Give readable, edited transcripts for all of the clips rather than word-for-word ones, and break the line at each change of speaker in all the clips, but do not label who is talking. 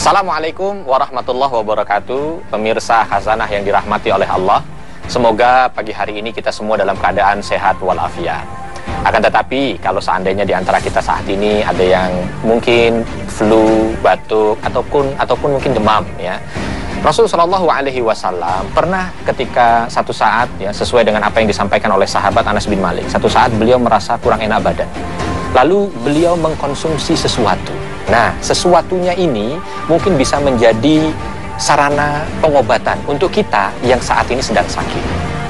Assalamualaikum warahmatullahi wabarakatuh. Pemirsa Khazanah yang dirahmati oleh Allah, semoga pagi hari ini kita semua dalam keadaan sehat walafiat. Akan tetapi kalau seandainya di antara kita saat ini ada yang mungkin flu, batuk ataupun mungkin demam, ya, Rasulullah SAW pernah ketika satu saat, ya, sesuai dengan apa yang disampaikan oleh sahabat Anas bin Malik, satu saat beliau merasa kurang enak badan, lalu beliau mengkonsumsi sesuatu. Nah, sesuatunya ini mungkin bisa menjadi sarana pengobatan untuk kita yang saat ini sedang sakit.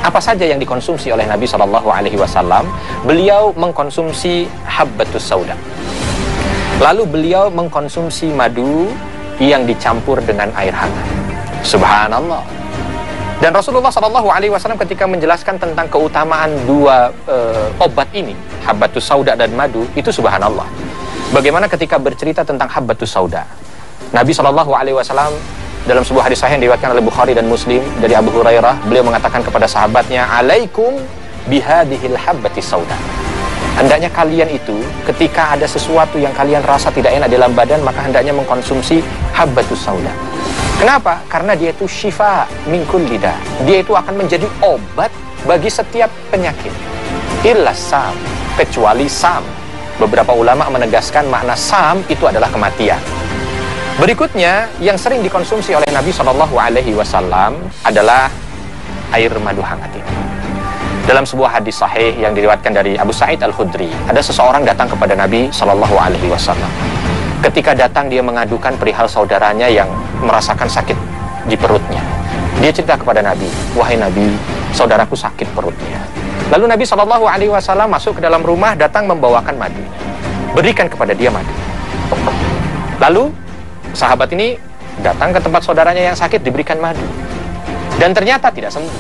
Apa saja yang dikonsumsi oleh Nabi SAW? Beliau mengkonsumsi habbatus sauda. Lalu beliau mengkonsumsi madu yang dicampur dengan air hangat. Subhanallah. Dan Rasulullah SAW ketika menjelaskan tentang keutamaan dua obat ini, habbatus sauda dan madu, itu subhanallah. Bagaimana ketika bercerita tentang habbatus sauda, Nabi SAW dalam sebuah hadis sahih yang diriwayatkan oleh Bukhari dan Muslim dari Abu Hurairah, beliau mengatakan kepada sahabatnya, "Alaikum bihadihil habbatis sauda." Hendaknya kalian itu ketika ada sesuatu yang kalian rasa tidak enak dalam badan, maka hendaknya mengkonsumsi habbatus sauda. Kenapa? Karena dia itu syifa min kulli da. Dia itu akan menjadi obat bagi setiap penyakit. Illa sam, kecuali sam. Beberapa ulama menegaskan makna sam itu adalah kematian. Berikutnya yang sering dikonsumsi oleh Nabi SAW adalah air madu hangat ini. Dalam sebuah hadis sahih yang diriwayatkan dari Abu Sa'id Al-Khudri, ada seseorang datang kepada Nabi SAW. Ketika datang dia mengadukan perihal saudaranya yang merasakan sakit di perutnya. Dia cerita kepada Nabi, "Wahai Nabi, saudaraku sakit perutnya." Lalu Nabi SAW masuk ke dalam rumah, datang membawakan madu, berikan kepada dia madu. Lalu sahabat ini datang ke tempat saudaranya yang sakit, diberikan madu, dan ternyata tidak sembuh.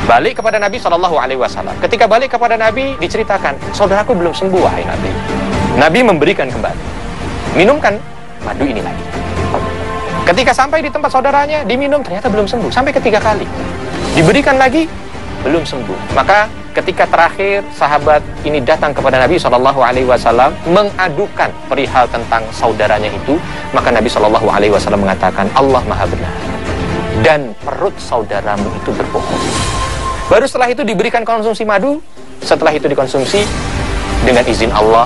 Balik kepada Nabi SAW. Ketika balik kepada Nabi, diceritakan, "Saudaraku belum sembuh, wahai Nabi." Nabi memberikan kembali, "Minumkan madu ini lagi." Ketika sampai di tempat saudaranya, diminum, ternyata belum sembuh. Sampai ketiga kali diberikan lagi, belum sembuh. Maka ketika terakhir sahabat ini datang kepada Nabi SAW mengadukan perihal tentang saudaranya itu, maka Nabi SAW mengatakan, "Allah Maha benar dan perut saudaramu itu berbohong." Baru setelah itu diberikan konsumsi madu. Setelah itu dikonsumsi, dengan izin Allah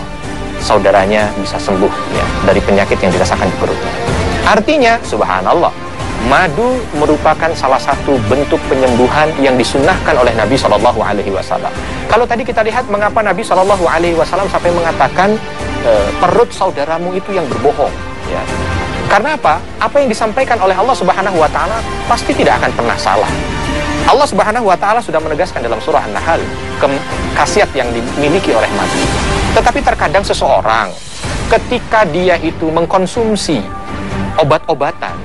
saudaranya bisa sembuh, ya, dari penyakit yang dirasakan di perutnya. Artinya, subhanallah, madu merupakan salah satu bentuk penyembuhan yang disunnahkan oleh Nabi SAW. Kalau tadi kita lihat mengapa Nabi SAW sampai mengatakan perut saudaramu itu yang berbohong, ya. Karena apa? Apa yang disampaikan oleh Allah Subhanahu wa Ta'ala pasti tidak akan pernah salah. Allah Subhanahu wa Ta'ala sudah menegaskan dalam surah An-Nahl khasiat yang dimiliki oleh madu. Tetapi terkadang seseorang ketika dia itu mengkonsumsi obat-obatan,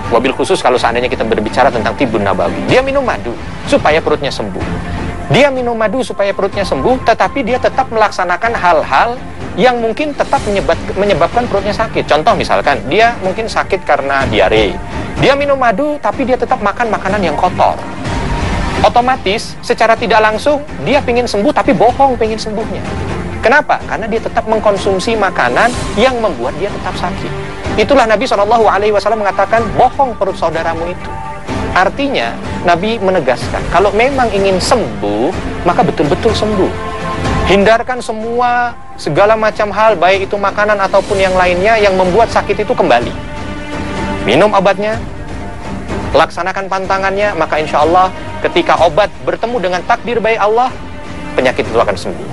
wabil khusus kalau seandainya kita berbicara tentang tibun nabawi, dia minum madu supaya perutnya sembuh. Dia minum madu supaya perutnya sembuh, tetapi dia tetap melaksanakan hal-hal yang mungkin tetap menyebabkan perutnya sakit. Contoh misalkan, dia mungkin sakit karena diare. Dia minum madu, tapi dia tetap makan makanan yang kotor. Otomatis, secara tidak langsung, dia ingin sembuh, tapi bohong ingin sembuhnya. Kenapa? Karena dia tetap mengkonsumsi makanan yang membuat dia tetap sakit. Itulah Nabi SAW mengatakan, bohong perut saudaramu itu. Artinya, Nabi menegaskan, kalau memang ingin sembuh, maka betul-betul sembuh. Hindarkan segala macam hal, baik itu makanan ataupun yang lainnya, yang membuat sakit itu kembali. Minum obatnya, laksanakan pantangannya, maka insya Allah ketika obat bertemu dengan takdir baik Allah, penyakit itu akan sembuh.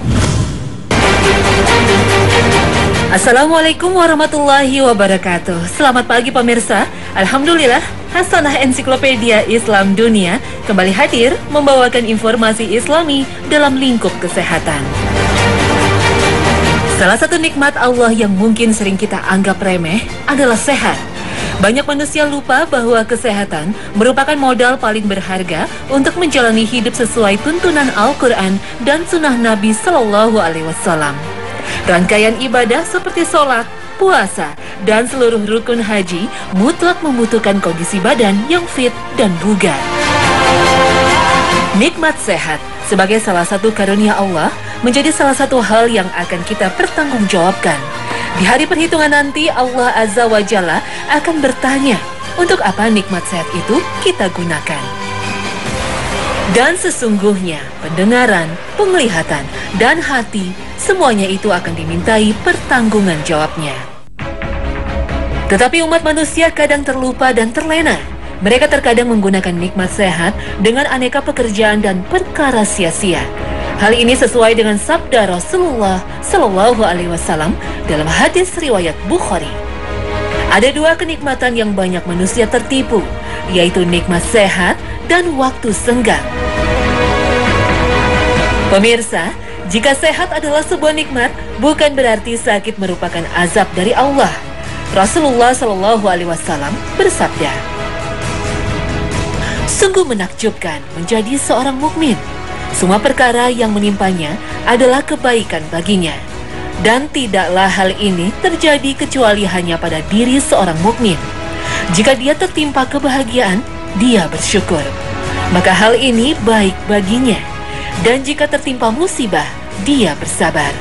Assalamualaikum warahmatullahi wabarakatuh. Selamat pagi pemirsa. Alhamdulillah, Hasanah Ensiklopedia Islam Dunia kembali hadir membawakan informasi Islami dalam lingkup kesehatan. Salah satu nikmat Allah yang mungkin sering kita anggap remeh adalah sehat. Banyak manusia lupa bahwa kesehatan merupakan modal paling berharga untuk menjalani hidup sesuai tuntunan Al-Quran dan Sunnah Nabi Sallallahu Alaihi Wasallam. Rangkaian ibadah seperti sholat, puasa, dan seluruh rukun haji mutlak membutuhkan kondisi badan yang fit dan bugar. Nikmat sehat sebagai salah satu karunia Allah menjadi salah satu hal yang akan kita pertanggungjawabkan. Di hari perhitungan nanti Allah Azza wa Jalla akan bertanya, untuk apa nikmat sehat itu kita gunakan? Dan sesungguhnya pendengaran, penglihatan, dan hati semuanya itu akan dimintai pertanggungan jawabnya. Tetapi umat manusia kadang terlupa dan terlena. Mereka terkadang menggunakan nikmat sehat dengan aneka pekerjaan dan perkara sia-sia. Hal ini sesuai dengan sabda Rasulullah Shallallahu Alaihi Wasallam dalam hadis riwayat Bukhari. Ada dua kenikmatan yang banyak manusia tertipu, yaitu nikmat sehat dan waktu senggang. Pemirsa, jika sehat adalah sebuah nikmat, bukan berarti sakit merupakan azab dari Allah. Rasulullah Shallallahu Alaihi Wasallam bersabda, sungguh menakjubkan menjadi seorang mukmin. Semua perkara yang menimpanya adalah kebaikan baginya. Dan tidaklah hal ini terjadi kecuali hanya pada diri seorang mukmin. Jika dia tertimpa kebahagiaan, dia bersyukur, maka hal ini baik baginya. Dan jika tertimpa musibah, dia bersabar,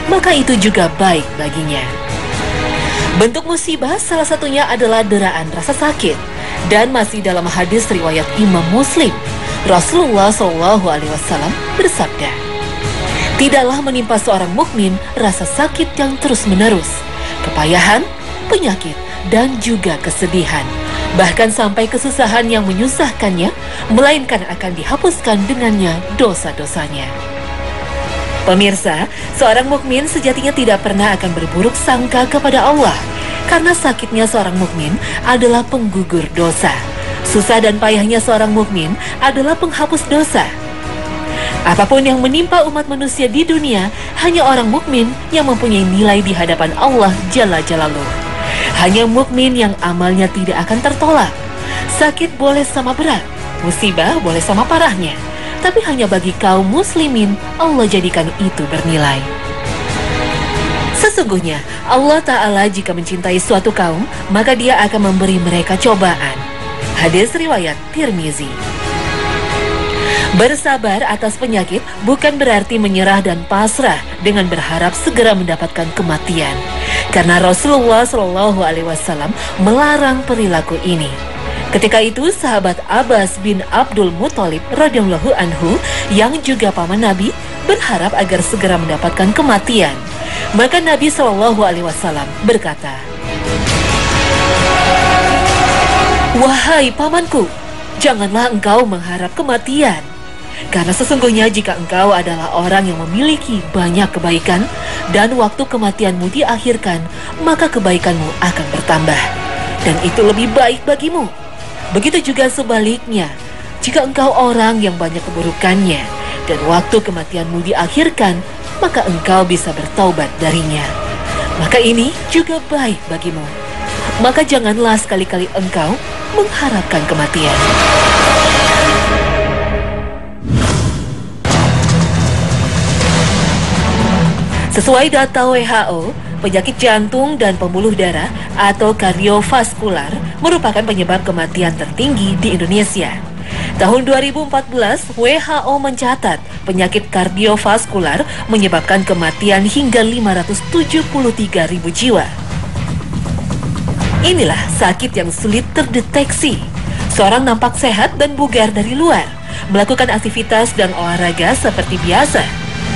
maka itu juga baik baginya. Bentuk musibah salah satunya adalah deraan rasa sakit. Dan masih dalam hadis riwayat Imam Muslim, Rasulullah SAW bersabda, tidaklah menimpa seorang mukmin rasa sakit yang terus-menerus, kepayahan, penyakit, dan juga kesedihan, bahkan sampai kesusahan yang menyusahkannya, melainkan akan dihapuskan dengannya dosa-dosanya. Pemirsa, seorang mukmin sejatinya tidak pernah akan berburuk sangka kepada Allah, karena sakitnya seorang mukmin adalah penggugur dosa. Susah dan payahnya seorang mukmin adalah penghapus dosa. Apapun yang menimpa umat manusia di dunia, hanya orang mukmin yang mempunyai nilai di hadapan Allah Jalla Jalaluh. Hanya mukmin yang amalnya tidak akan tertolak. Sakit boleh sama berat, musibah boleh sama parahnya, tapi hanya bagi kaum muslimin Allah jadikan itu bernilai. Sesungguhnya Allah Ta'ala jika mencintai suatu kaum, maka dia akan memberi mereka cobaan. Hadis riwayat Tirmizi. Bersabar atas penyakit bukan berarti menyerah dan pasrah dengan berharap segera mendapatkan kematian, karena Rasulullah SAW melarang perilaku ini. Ketika itu sahabat Abbas bin Abdul Muthalib radhiyallahu anhu yang juga paman Nabi berharap agar segera mendapatkan kematian. Maka Nabi SAW berkata, wahai pamanku, janganlah engkau mengharap kematian. Karena sesungguhnya jika engkau adalah orang yang memiliki banyak kebaikan dan waktu kematianmu diakhirkan, maka kebaikanmu akan bertambah. Dan itu lebih baik bagimu. Begitu juga sebaliknya, jika engkau orang yang banyak keburukannya dan waktu kematianmu diakhirkan, maka engkau bisa bertaubat darinya. Maka ini juga baik bagimu. Maka janganlah sekali-kali engkau mengharapkan kematian. Sesuai data WHO, penyakit jantung dan pembuluh darah atau kardiovaskular merupakan penyebab kematian tertinggi di Indonesia. Tahun 2014, WHO mencatat penyakit kardiovaskular menyebabkan kematian hingga 573.000 jiwa. Inilah sakit yang sulit terdeteksi. Seorang nampak sehat dan bugar dari luar, melakukan aktivitas dan olahraga seperti biasa,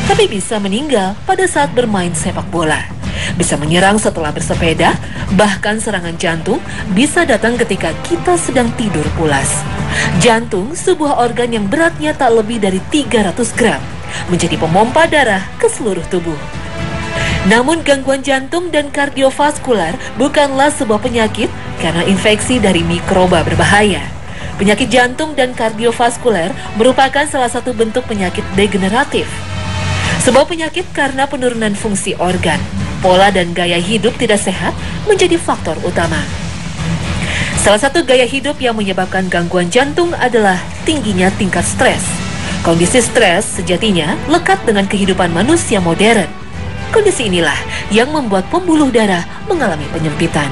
tapi bisa meninggal pada saat bermain sepak bola. Bisa menyerang setelah bersepeda, bahkan serangan jantung bisa datang ketika kita sedang tidur pulas. Jantung, sebuah organ yang beratnya tak lebih dari 300 gram, menjadi pemompa darah ke seluruh tubuh. Namun gangguan jantung dan kardiovaskular bukanlah sebuah penyakit karena infeksi dari mikroba berbahaya. Penyakit jantung dan kardiovaskular merupakan salah satu bentuk penyakit degeneratif. Sebuah penyakit karena penurunan fungsi organ, pola dan gaya hidup tidak sehat menjadi faktor utama. Salah satu gaya hidup yang menyebabkan gangguan jantung adalah tingginya tingkat stres. Kondisi stres sejatinya lekat dengan kehidupan manusia modern. Kondisi inilah yang membuat pembuluh darah mengalami penyempitan.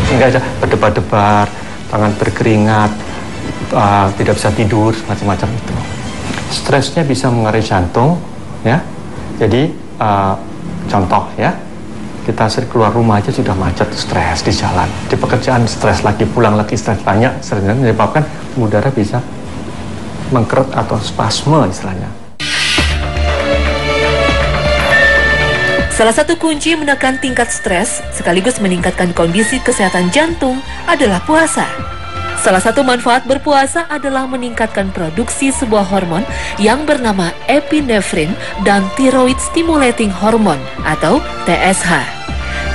Enggak ada berdebar-debar, tangan berkeringat, tidak bisa tidur, macam-macam itu. Stresnya bisa mengaruhi jantung, ya. Jadi Contoh ya, kita sering keluar rumah aja sudah macet, stres di jalan. Di pekerjaan stres lagi, pulang lagi stres banyak, sehingga menyebabkan udara bisa mengkeret atau spasme istilahnya.
Salah satu kunci menekan tingkat stres sekaligus meningkatkan kondisi kesehatan jantung adalah puasa. Salah satu manfaat berpuasa adalah meningkatkan produksi sebuah hormon yang bernama epinefrin dan thyroid stimulating hormone atau TSH.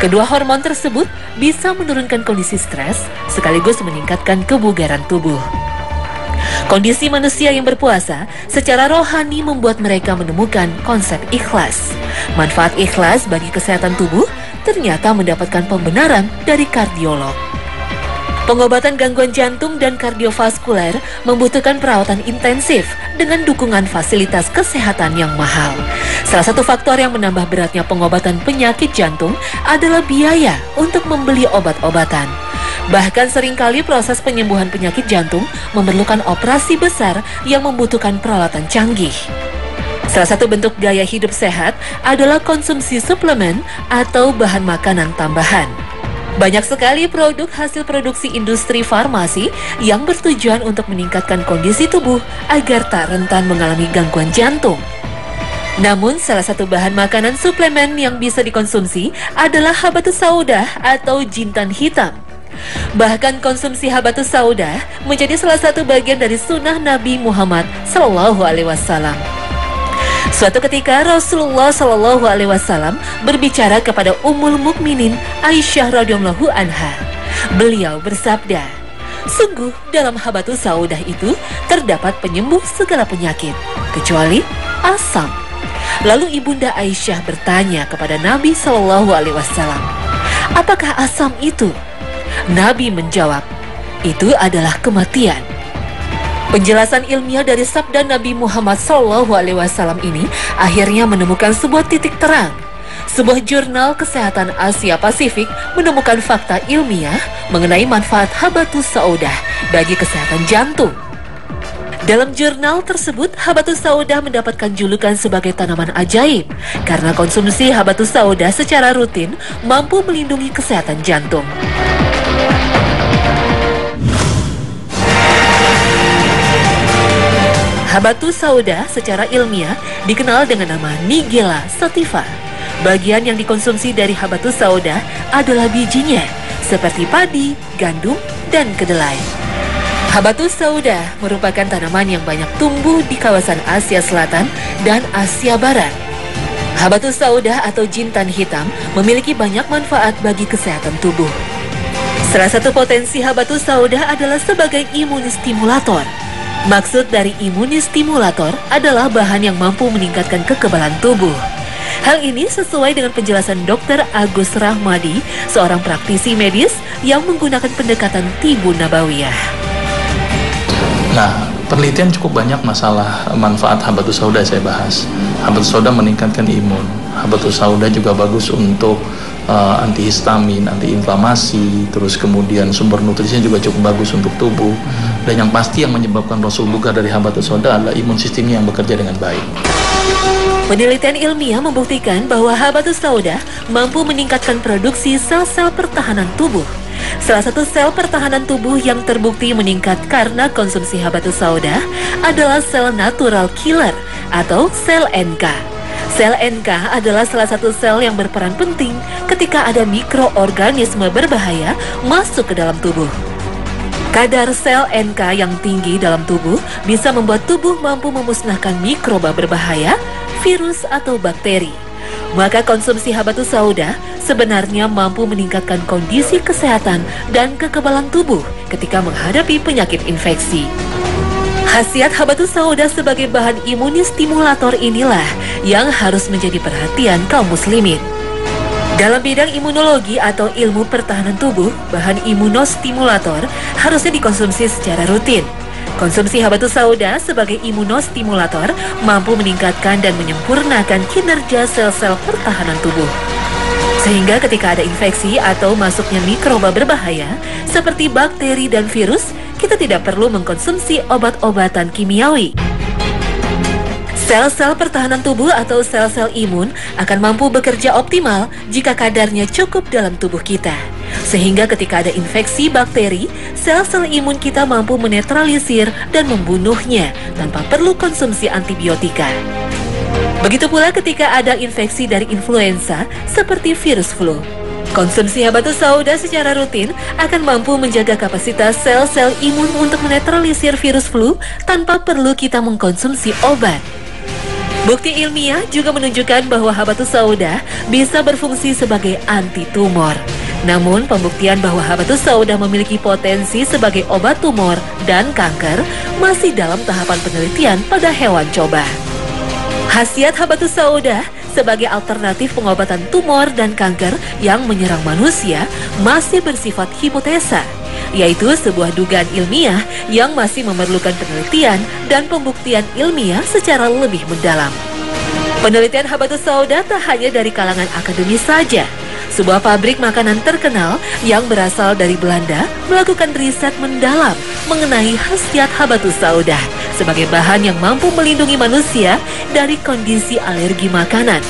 Kedua hormon tersebut bisa menurunkan kondisi stres sekaligus meningkatkan kebugaran tubuh. Kondisi manusia yang berpuasa secara rohani membuat mereka menemukan konsep ikhlas. Manfaat ikhlas bagi kesehatan tubuh ternyata mendapatkan pembenaran dari kardiolog. Pengobatan gangguan jantung dan kardiovaskuler membutuhkan perawatan intensif dengan dukungan fasilitas kesehatan yang mahal. Salah satu faktor yang menambah beratnya pengobatan penyakit jantung adalah biaya untuk membeli obat-obatan. Bahkan seringkali proses penyembuhan penyakit jantung memerlukan operasi besar yang membutuhkan peralatan canggih. Salah satu bentuk gaya hidup sehat adalah konsumsi suplemen atau bahan makanan tambahan. Banyak sekali produk hasil produksi industri farmasi yang bertujuan untuk meningkatkan kondisi tubuh agar tak rentan mengalami gangguan jantung. Namun, salah satu bahan makanan suplemen yang bisa dikonsumsi adalah habatus sauda atau jintan hitam. Bahkan konsumsi habatus sauda menjadi salah satu bagian dari sunnah Nabi Muhammad SAW. Suatu ketika Rasulullah SAW berbicara kepada Ummul Mukminin Aisyah radhiyallahu anha. Beliau bersabda, "Sungguh dalam habatus saudah itu terdapat penyembuh segala penyakit, kecuali asam." Lalu ibunda Aisyah bertanya kepada Nabi SAW, "Apakah asam itu?" Nabi menjawab, "Itu adalah kematian." Penjelasan ilmiah dari sabda Nabi Muhammad SAW ini akhirnya menemukan sebuah titik terang. Sebuah jurnal kesehatan Asia Pasifik menemukan fakta ilmiah mengenai manfaat habatus saudah bagi kesehatan jantung. Dalam jurnal tersebut, habatus saudah mendapatkan julukan sebagai tanaman ajaib karena konsumsi habatus saudah secara rutin mampu melindungi kesehatan jantung. Habatus sauda secara ilmiah dikenal dengan nama Nigella sativa. Bagian yang dikonsumsi dari habatus sauda adalah bijinya, seperti padi, gandum, dan kedelai. Habatus sauda merupakan tanaman yang banyak tumbuh di kawasan Asia Selatan dan Asia Barat. Habatus sauda atau jintan hitam memiliki banyak manfaat bagi kesehatan tubuh. Salah satu potensi habatus sauda adalah sebagai imunistimulator. Maksud dari imunistimulator adalah bahan yang mampu meningkatkan kekebalan tubuh. Hal ini sesuai dengan penjelasan Dr. Agus Rahmadi, seorang praktisi medis yang menggunakan pendekatan Tibun Nabawiyah.
Nah, penelitian cukup banyak masalah manfaat habatus sauda saya bahas. Habatus sauda meningkatkan imun. Habatus sauda juga bagus untuk antihistamin, antiinflamasi, terus kemudian sumber nutrisinya juga cukup bagus untuk tubuh. Dan yang pasti yang menyebabkan Rasul bugar dari habatus sauda adalah imun sistemnya yang bekerja dengan baik.
Penelitian ilmiah membuktikan bahwa habatus sauda mampu meningkatkan produksi sel-sel pertahanan tubuh. Salah satu sel pertahanan tubuh yang terbukti meningkat karena konsumsi habatus sauda adalah sel natural killer atau sel NK. Sel NK adalah salah satu sel yang berperan penting ketika ada mikroorganisme berbahaya masuk ke dalam tubuh. Kadar sel NK yang tinggi dalam tubuh bisa membuat tubuh mampu memusnahkan mikroba berbahaya, virus atau bakteri. Maka konsumsi habatus sauda sebenarnya mampu meningkatkan kondisi kesehatan dan kekebalan tubuh ketika menghadapi penyakit infeksi. Khasiat habatus sauda sebagai bahan imunistimulator inilah yang harus menjadi perhatian kaum muslimin. Dalam bidang imunologi atau ilmu pertahanan tubuh, bahan imunostimulator harusnya dikonsumsi secara rutin. Konsumsi habatus sauda sebagai imunostimulator mampu meningkatkan dan menyempurnakan kinerja sel-sel pertahanan tubuh. Sehingga ketika ada infeksi atau masuknya mikroba berbahaya seperti bakteri dan virus, kita tidak perlu mengkonsumsi obat-obatan kimiawi. Sel-sel pertahanan tubuh atau sel-sel imun akan mampu bekerja optimal jika kadarnya cukup dalam tubuh kita. Sehingga ketika ada infeksi bakteri, sel-sel imun kita mampu menetralisir dan membunuhnya tanpa perlu konsumsi antibiotika. Begitu pula ketika ada infeksi dari influenza seperti virus flu. Konsumsi habatus sauda secara rutin akan mampu menjaga kapasitas sel-sel imun untuk menetralisir virus flu tanpa perlu kita mengkonsumsi obat. Bukti ilmiah juga menunjukkan bahwa habatus sauda bisa berfungsi sebagai anti-tumor. Namun, pembuktian bahwa habatus sauda memiliki potensi sebagai obat tumor dan kanker masih dalam tahapan penelitian pada hewan coba. Khasiat habatus sauda sebagai alternatif pengobatan tumor dan kanker yang menyerang manusia masih bersifat hipotesa, yaitu sebuah dugaan ilmiah yang masih memerlukan penelitian dan pembuktian ilmiah secara lebih mendalam. Penelitian habatus sauda tak hanya dari kalangan akademis saja. Sebuah pabrik makanan terkenal yang berasal dari Belanda melakukan riset mendalam mengenai khasiat habatus sauda sebagai bahan yang mampu melindungi manusia dari kondisi alergi makanan.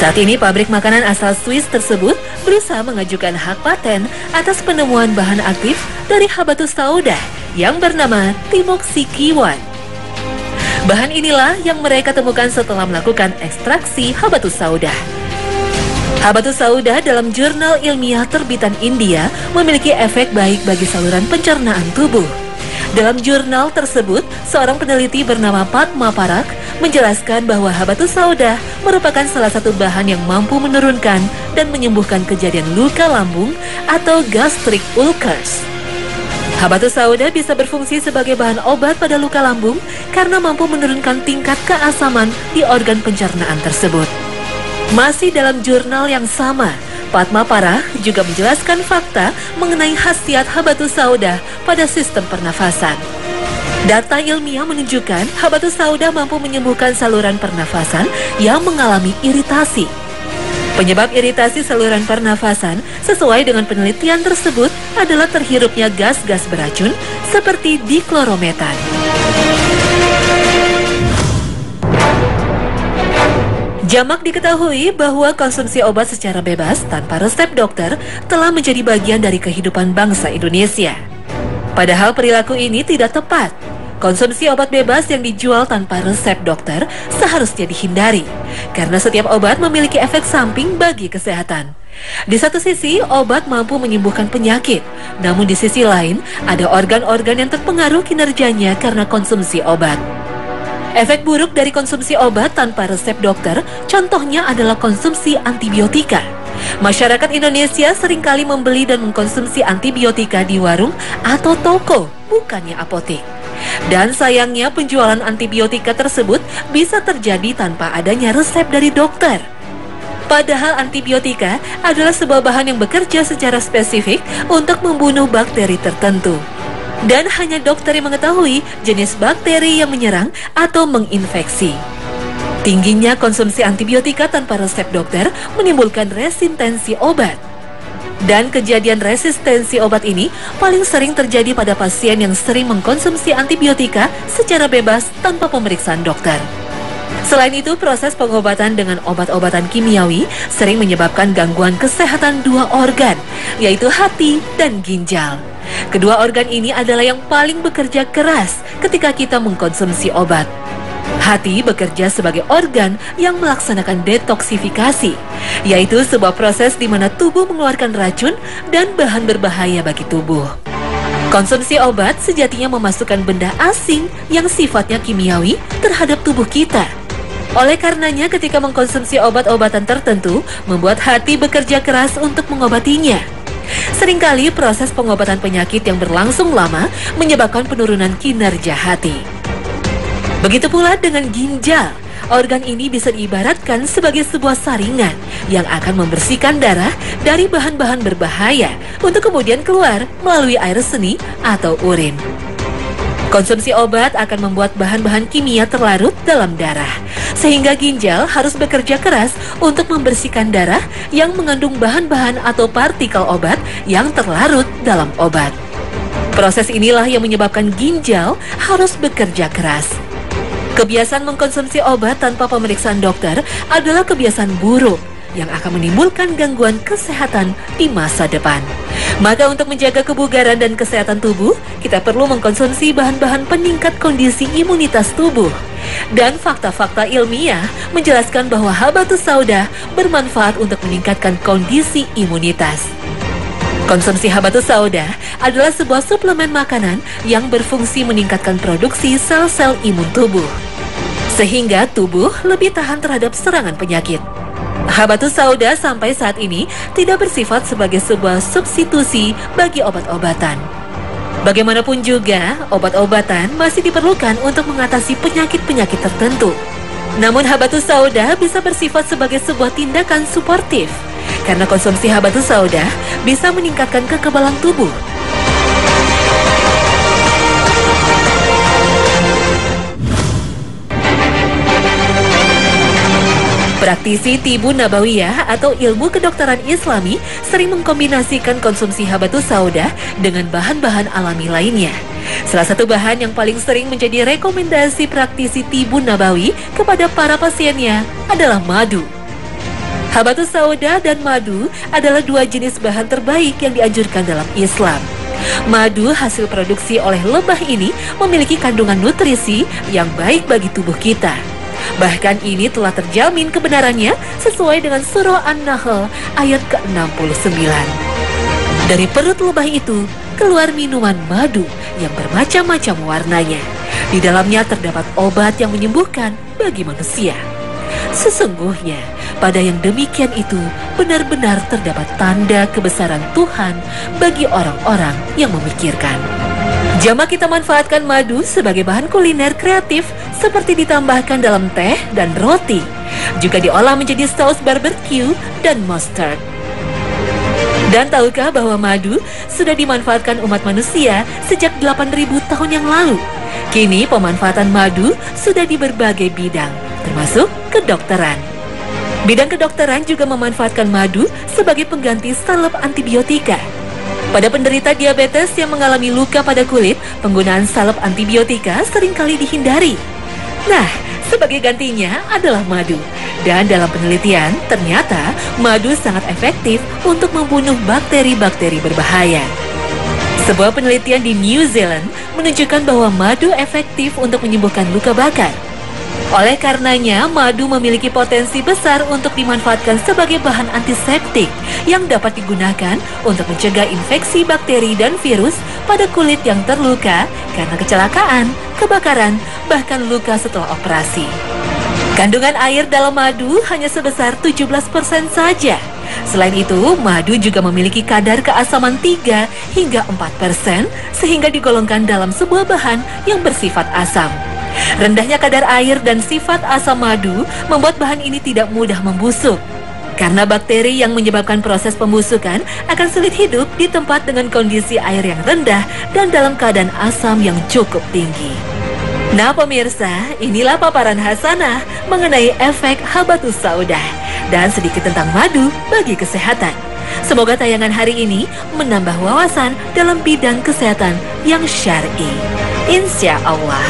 Saat ini pabrik makanan asal Swiss tersebut berusaha mengajukan hak paten atas penemuan bahan aktif dari habatus sauda yang bernama timoxikiwan. Bahan inilah yang mereka temukan setelah melakukan ekstraksi habatus sauda. Habatus sauda dalam jurnal ilmiah terbitan India memiliki efek baik bagi saluran pencernaan tubuh. Dalam jurnal tersebut, seorang peneliti bernama Padma Parak menjelaskan bahwa habatus sauda merupakan salah satu bahan yang mampu menurunkan dan menyembuhkan kejadian luka lambung atau gastric ulcers. Habatus sauda bisa berfungsi sebagai bahan obat pada luka lambung karena mampu menurunkan tingkat keasaman di organ pencernaan tersebut. Masih dalam jurnal yang sama, Padma Parak juga menjelaskan fakta mengenai khasiat habatus sauda pada sistem pernafasan. Data ilmiah menunjukkan habatus sauda mampu menyembuhkan saluran pernafasan yang mengalami iritasi. Penyebab iritasi saluran pernafasan sesuai dengan penelitian tersebut adalah terhirupnya gas-gas beracun seperti diklorometan. Jamak diketahui bahwa konsumsi obat secara bebas tanpa resep dokter telah menjadi bagian dari kehidupan bangsa Indonesia. Padahal perilaku ini tidak tepat. Konsumsi obat bebas yang dijual tanpa resep dokter seharusnya dihindari, karena setiap obat memiliki efek samping bagi kesehatan. Di satu sisi, obat mampu menyembuhkan penyakit, namun di sisi lain, ada organ-organ yang terpengaruh kinerjanya karena konsumsi obat. Efek buruk dari konsumsi obat tanpa resep dokter, contohnya adalah konsumsi antibiotika. Masyarakat Indonesia seringkali membeli dan mengkonsumsi antibiotika di warung atau toko, bukannya apotek. Dan sayangnya penjualan antibiotika tersebut bisa terjadi tanpa adanya resep dari dokter. Padahal antibiotika adalah sebuah bahan yang bekerja secara spesifik untuk membunuh bakteri tertentu. Dan hanya dokter yang mengetahui jenis bakteri yang menyerang atau menginfeksi. Tingginya konsumsi antibiotika tanpa resep dokter menimbulkan resistensi obat. Dan kejadian resistensi obat ini paling sering terjadi pada pasien yang sering mengkonsumsi antibiotika secara bebas tanpa pemeriksaan dokter. Selain itu, proses pengobatan dengan obat-obatan kimiawi sering menyebabkan gangguan kesehatan dua organ, yaitu hati dan ginjal. Kedua organ ini adalah yang paling bekerja keras ketika kita mengkonsumsi obat. Hati bekerja sebagai organ yang melaksanakan detoksifikasi, yaitu sebuah proses di mana tubuh mengeluarkan racun dan bahan berbahaya bagi tubuh. Konsumsi obat sejatinya memasukkan benda asing yang sifatnya kimiawi terhadap tubuh kita. Oleh karenanya, ketika mengkonsumsi obat-obatan tertentu, membuat hati bekerja keras untuk mengobatinya. Seringkali proses pengobatan penyakit yang berlangsung lama menyebabkan penurunan kinerja hati. Begitu pula dengan ginjal. Organ ini bisa diibaratkan sebagai sebuah saringan yang akan membersihkan darah dari bahan-bahan berbahaya untuk kemudian keluar melalui air seni atau urin. Konsumsi obat akan membuat bahan-bahan kimia terlarut dalam darah, sehingga ginjal harus bekerja keras untuk membersihkan darah yang mengandung bahan-bahan atau partikel obat yang terlarut dalam obat. Proses inilah yang menyebabkan ginjal harus bekerja keras. Kebiasaan mengkonsumsi obat tanpa pemeriksaan dokter adalah kebiasaan buruk yang akan menimbulkan gangguan kesehatan di masa depan. Maka untuk menjaga kebugaran dan kesehatan tubuh, kita perlu mengkonsumsi bahan-bahan peningkat kondisi imunitas tubuh. Dan fakta-fakta ilmiah menjelaskan bahwa habatus sauda bermanfaat untuk meningkatkan kondisi imunitas. Konsumsi habatus sauda adalah sebuah suplemen makanan yang berfungsi meningkatkan produksi sel-sel imun tubuh, sehingga tubuh lebih tahan terhadap serangan penyakit. Habatus sauda sampai saat ini tidak bersifat sebagai sebuah substitusi bagi obat-obatan. Bagaimanapun juga, obat-obatan masih diperlukan untuk mengatasi penyakit-penyakit tertentu. Namun habatus sauda bisa bersifat sebagai sebuah tindakan suportif, karena konsumsi habatus sauda bisa meningkatkan kekebalan tubuh. Praktisi Tibu Nabawiyah atau ilmu kedokteran Islami sering mengkombinasikan konsumsi habatus sauda dengan bahan-bahan alami lainnya. Salah satu bahan yang paling sering menjadi rekomendasi praktisi Tibu Nabawi kepada para pasiennya adalah madu. Habatus sauda dan madu adalah dua jenis bahan terbaik yang dianjurkan dalam Islam. Madu hasil produksi oleh lebah ini memiliki kandungan nutrisi yang baik bagi tubuh kita. Bahkan ini telah terjamin kebenarannya sesuai dengan surah An-Nahl ayat ke-69. Dari perut lebah itu keluar minuman madu yang bermacam-macam warnanya. Di dalamnya terdapat obat yang menyembuhkan bagi manusia. Sesungguhnya pada yang demikian itu benar-benar terdapat tanda kebesaran Tuhan bagi orang-orang yang memikirkan. Jamak kita manfaatkan madu sebagai bahan kuliner kreatif seperti ditambahkan dalam teh dan roti. Juga diolah menjadi saus barbecue dan mustard. Dan tahukah bahwa madu sudah dimanfaatkan umat manusia sejak 8.000 tahun yang lalu? Kini pemanfaatan madu sudah di berbagai bidang, termasuk kedokteran. Bidang kedokteran juga memanfaatkan madu sebagai pengganti salep antibiotika. Pada penderita diabetes yang mengalami luka pada kulit, penggunaan salep antibiotika seringkali dihindari. Nah, sebagai gantinya adalah madu. Dan dalam penelitian, ternyata madu sangat efektif untuk membunuh bakteri-bakteri berbahaya. Sebuah penelitian di New Zealand menunjukkan bahwa madu efektif untuk menyembuhkan luka bakar. Oleh karenanya, madu memiliki potensi besar untuk dimanfaatkan sebagai bahan antiseptik yang dapat digunakan untuk mencegah infeksi bakteri dan virus pada kulit yang terluka karena kecelakaan, kebakaran, bahkan luka setelah operasi. Kandungan air dalam madu hanya sebesar 17% saja. Selain itu, madu juga memiliki kadar keasaman 3 hingga 4%, sehingga digolongkan dalam sebuah bahan yang bersifat asam. Rendahnya kadar air dan sifat asam madu membuat bahan ini tidak mudah membusuk. Karena bakteri yang menyebabkan proses pembusukan akan sulit hidup di tempat dengan kondisi air yang rendah dan dalam keadaan asam yang cukup tinggi. Nah pemirsa, inilah paparan Hasanah mengenai efek habatus sauda dan sedikit tentang madu bagi kesehatan. Semoga tayangan hari ini menambah wawasan dalam bidang kesehatan yang syar'i. Insya Allah.